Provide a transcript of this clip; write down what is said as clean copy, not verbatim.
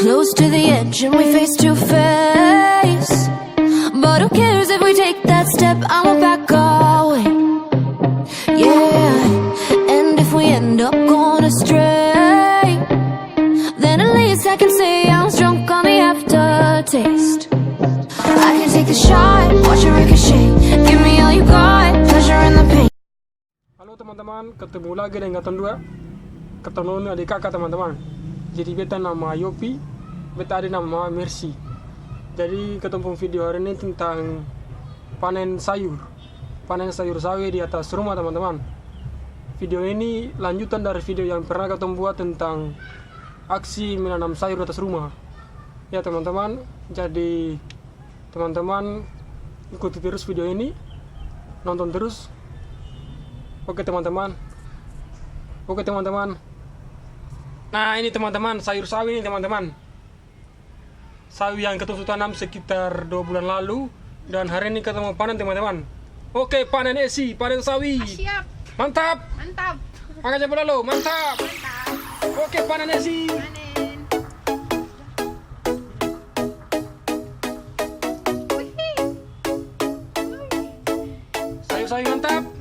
close to the edge and we face to face. But who cares if we take that step? I'ma back away. Yeah, and if we end up going astray, then at least I can say I was drunk on the aftertaste. I can take the shot, watch it ricochet. Give me all you got, pleasure in the pain. Halo teman-teman, ketemu lagi dengan Gaton 2. Ketemu adik kakak teman-teman. Jadi beta nama Yopi, beta ada nama Mercy. Jadi ketemu video hari ini tentang panen sayur sawi di atas rumah teman-teman. Video ini lanjutan dari video yang pernah ketemu buat tentang aksi menanam sayur di atas rumah. Ya teman-teman, jadi teman-teman ikuti terus video ini, nonton terus. Oke teman-teman. Nah ini teman-teman, sayur sawi ini teman-teman. Sawi yang ketemu tanam sekitar 2 bulan lalu, dan hari ini ketemu panen teman-teman. Oke, panen panen sawi. Siap. Mantap. Angkat jempol dulu, mantap. Oke, panen Panen. Sayur-sayur mantap.